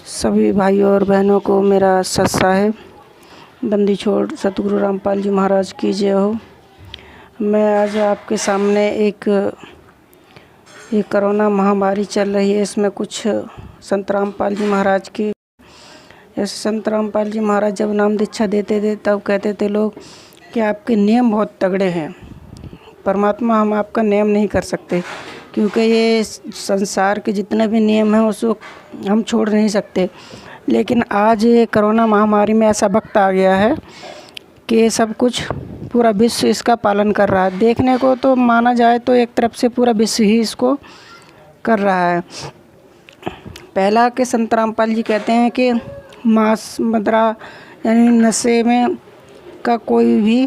सभी भाइयों और बहनों को मेरा सत साहेब बंदी छोड़ सतगुरु रामपाल जी महाराज की जय हो। मैं आज आपके सामने ये कोरोना महामारी चल रही है, इसमें कुछ संत रामपाल जी महाराज की, जैसे संत रामपाल जी महाराज जब नाम दीक्षा देते थे तब कहते थे लोग कि आपके नियम बहुत तगड़े हैं, परमात्मा हम आपका नियम नहीं कर सकते, क्योंकि ये संसार के जितने भी नियम हैं उसको हम छोड़ नहीं सकते। लेकिन आज ये कोरोना महामारी में ऐसा वक्त आ गया है कि ये सब कुछ पूरा विश्व इसका पालन कर रहा है। देखने को तो माना जाए तो एक तरफ से पूरा विश्व ही इसको कर रहा है। पहला के संत रामपाल जी कहते हैं कि मांस मदिरा यानी नशे में का कोई भी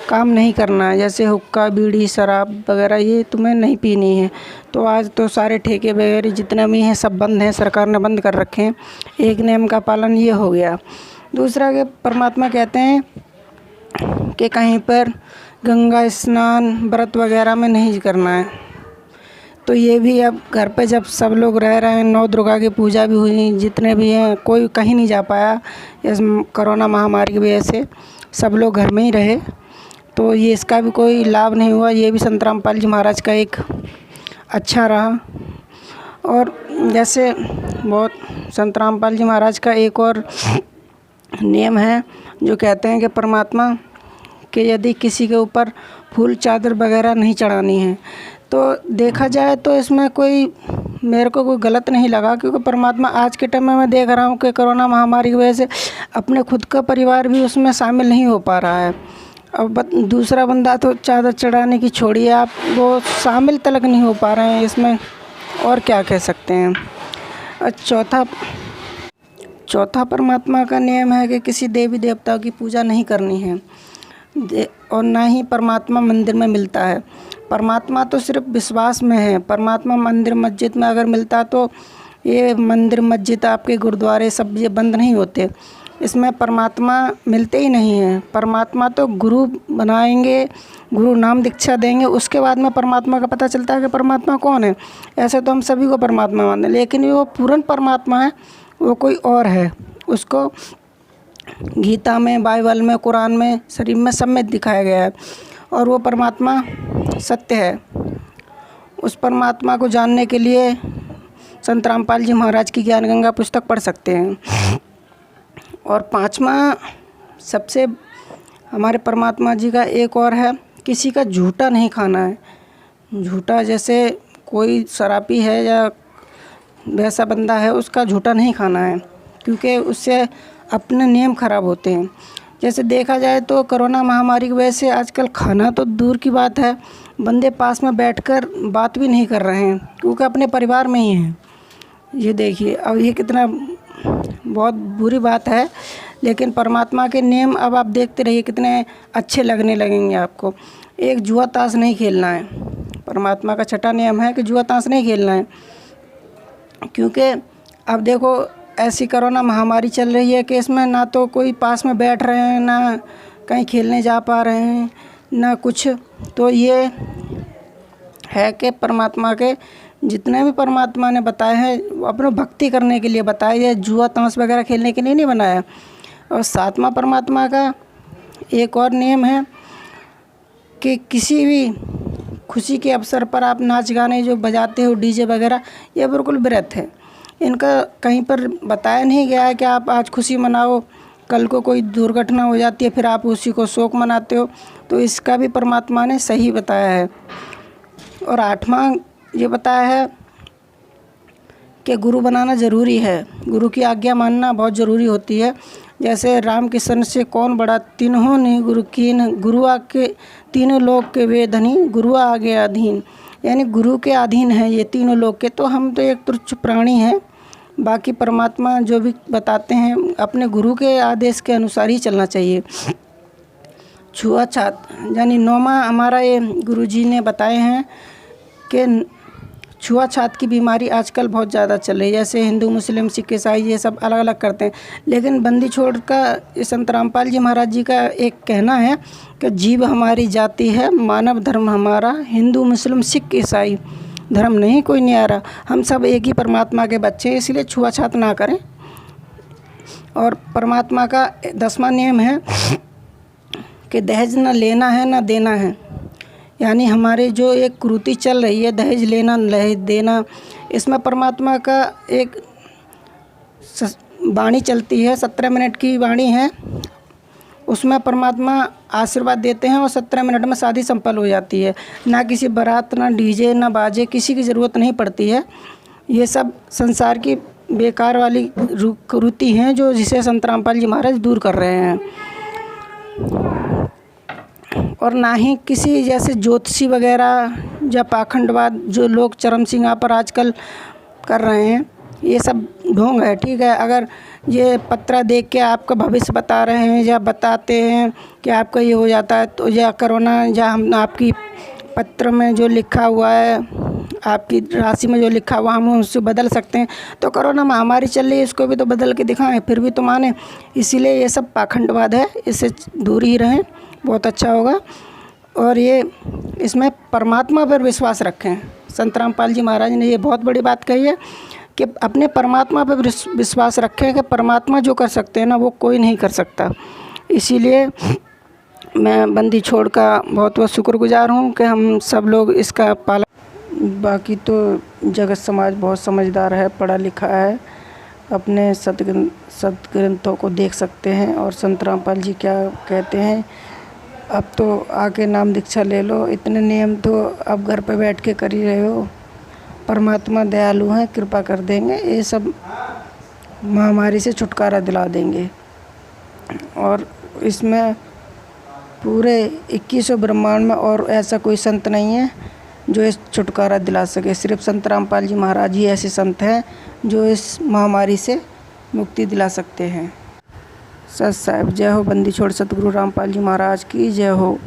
काम नहीं करना है, जैसे हुक्का बीड़ी शराब वगैरह ये तुम्हें नहीं पीनी है। तो आज तो सारे ठेके वगैरह जितने भी हैं सब बंद हैं, सरकार ने बंद कर रखे हैं। एक नियम का पालन ये हो गया। दूसरा के परमात्मा कहते हैं कि कहीं पर गंगा स्नान व्रत वगैरह में नहीं करना है। तो ये भी अब घर पे जब सब लोग रह रहे हैं, नौ दुर्गा की पूजा भी हुई, जितने भी हैं कोई कहीं नहीं जा पाया इस कोरोना महामारी की वजह से, सब लोग घर में ही रहे, तो ये इसका भी कोई लाभ नहीं हुआ। ये भी संत रामपाल जी महाराज का एक अच्छा रहा। और जैसे बहुत संत रामपाल जी महाराज का एक और नियम है जो कहते हैं कि परमात्मा के यदि किसी के ऊपर फूल चादर वगैरह नहीं चढ़ानी है, तो देखा जाए तो इसमें कोई मेरे को कोई गलत नहीं लगा, क्योंकि परमात्मा आज के टाइम में मैं देख रहा हूँ कि कोरोना महामारी की वजह से अपने खुद का परिवार भी उसमें शामिल नहीं हो पा रहा है। अब दूसरा बंदा तो चादर चढ़ाने की छोड़िए, आप वो शामिल तलक नहीं हो पा रहे हैं इसमें, और क्या कह सकते हैं। और चौथा परमात्मा का नियम है कि किसी देवी देवता की पूजा नहीं करनी है, और ना ही परमात्मा मंदिर में मिलता है। परमात्मा तो सिर्फ विश्वास में है। परमात्मा मंदिर मस्जिद में अगर मिलता तो ये मंदिर मस्जिद आपके गुरुद्वारे सब ये बंद नहीं होते। इसमें परमात्मा मिलते ही नहीं हैं। परमात्मा तो गुरु बनाएंगे, गुरु नाम दीक्षा देंगे, उसके बाद में परमात्मा का पता चलता है कि परमात्मा कौन है। ऐसे तो हम सभी को परमात्मा मानते हैं, लेकिन वो पूर्ण परमात्मा है, वो कोई और है। उसको गीता में, बाइबल में, कुरान में, शरीफ में, सब में दिखाया गया है, और वो परमात्मा सत्य है। उस परमात्मा को जानने के लिए संत रामपाल जी महाराज की ज्ञान गंगा पुस्तक पढ़ सकते हैं। और पांचवा सबसे हमारे परमात्मा जी का एक और है, किसी का झूठा नहीं खाना है। झूठा जैसे कोई शराबी है या वैसा बंदा है, उसका झूठा नहीं खाना है, क्योंकि उससे अपने नियम खराब होते हैं। जैसे देखा जाए तो कोरोना महामारी की वजह से आजकल खाना तो दूर की बात है, बंदे पास में बैठकर बात भी नहीं कर रहे हैं, क्योंकि अपने परिवार में ही हैं। ये देखिए, अब ये कितना बहुत बुरी बात है, लेकिन परमात्मा के नियम अब आप देखते रहिए कितने अच्छे लगने लगेंगे आपको। एक जुआ ताश नहीं खेलना है, परमात्मा का छठा नियम है कि जुआ ताश नहीं खेलना है। क्योंकि अब देखो ऐसी कोरोना महामारी चल रही है कि इसमें ना तो कोई पास में बैठ रहे हैं, ना कहीं खेलने जा पा रहे हैं, ना कुछ। तो ये है कि परमात्मा के जितने भी परमात्मा ने बताए हैं अपने भक्ति करने के लिए बताए, ये जुआ ताश वगैरह खेलने के लिए नहीं बनाया। और सातवां परमात्मा का एक और नियम है कि किसी भी खुशी के अवसर पर आप नाच गाने जो बजाते हो डीजे वगैरह, ये बिल्कुल विरत है। इनका कहीं पर बताया नहीं गया है कि आप आज खुशी मनाओ, कल को कोई दुर्घटना हो जाती है फिर आप उसी को शोक मनाते हो। तो इसका भी परमात्मा ने सही बताया है। और आठवां ये बताया है कि गुरु बनाना ज़रूरी है, गुरु की आज्ञा मानना बहुत ज़रूरी होती है। जैसे राम कृष्ण से कौन बड़ा, तीनों ने गुरु कीन, गुरु आके तीनों लोग के वेधनी, गुरु आगे अधीन, यानी गुरु के अधीन है ये तीनों लोग के। तो हम तो एक तुच्छ प्राणी हैं, बाकी परमात्मा जो भी बताते हैं अपने गुरु के आदेश के अनुसार ही चलना चाहिए। छुआछूत यानी नौमा हमारा ये गुरुजी ने बताए हैं कि छुआछूत की बीमारी आजकल बहुत ज़्यादा चल रही है। जैसे हिंदू मुस्लिम सिख ईसाई ये सब अलग अलग करते हैं, लेकिन बंदी छोड़ का संत रामपाल जी महाराज जी का एक कहना है कि जीव हमारी जाति है, मानव धर्म हमारा, हिंदू मुस्लिम सिख ईसाई। धर्म नहीं, कोई नहीं आ रहा। हम सब एक ही परमात्मा के बच्चे हैं, इसलिए छुआछूत ना करें। और परमात्मा का 10वां नियम है कि दहेज न लेना है न देना है। यानी हमारे जो एक कुरीति चल रही है दहेज लेना दहेज देना, इसमें परमात्मा का एक वाणी चलती है, 17 मिनट की वाणी है। उसमें परमात्मा आशीर्वाद देते हैं और 17 मिनट में शादी संपन्न हो जाती है। ना किसी बारात, ना डीजे, ना बाजे, किसी की ज़रूरत नहीं पड़ती है। ये सब संसार की बेकार वाली कुरीति हैं जो जिसे संत रामपाल जी महाराज दूर कर रहे हैं। और ना ही किसी जैसे ज्योतिषी वगैरह या पाखंडवाद जो लोग चरम सिंह पर आजकल कर रहे हैं, ये सब ढोंग है। ठीक है, अगर ये पत्र देख के आपका भविष्य बता रहे हैं या बताते हैं कि आपका ये हो जाता है, तो या कोरोना या हम आपकी पत्र में जो लिखा हुआ है, आपकी राशि में जो लिखा हुआ हम उससे बदल सकते हैं, तो कोरोना महामारी चल रही है, इसको भी तो बदल के दिखाएं, फिर भी तो माने। इसीलिए ये सब पाखंडवाद है, इससे दूर ही रहें, बहुत अच्छा होगा। और ये इसमें परमात्मा पर विश्वास रखें। संत रामपाल जी महाराज ने ये बहुत बड़ी बात कही है कि अपने परमात्मा पर विश्वास रखें कि परमात्मा जो कर सकते हैं ना, वो कोई नहीं कर सकता। इसीलिए मैं बंदी छोड़ का बहुत बहुत शुक्रगुजार हूँ कि हम सब लोग इसका पालन। बाकी तो जगत समाज बहुत समझदार है, पढ़ा लिखा है, अपने सदग्रंथों को देख सकते हैं और संत रामपाल जी क्या कहते हैं। अब तो आके नाम दीक्षा ले लो, इतने नियम तो अब घर पे बैठ के कर ही रहे हो। परमात्मा दयालु हैं, कृपा कर देंगे, ये सब महामारी से छुटकारा दिला देंगे। और इसमें पूरे 21 ब्रह्मांड में और ऐसा कोई संत नहीं है जो इस छुटकारा दिला सके। सिर्फ संत रामपाल जी महाराज ही ऐसे संत हैं जो इस महामारी से मुक्ति दिला सकते हैं। सत साहिब जय हो। बंदी छोड़ सतगुरु रामपाल जी महाराज की जय हो।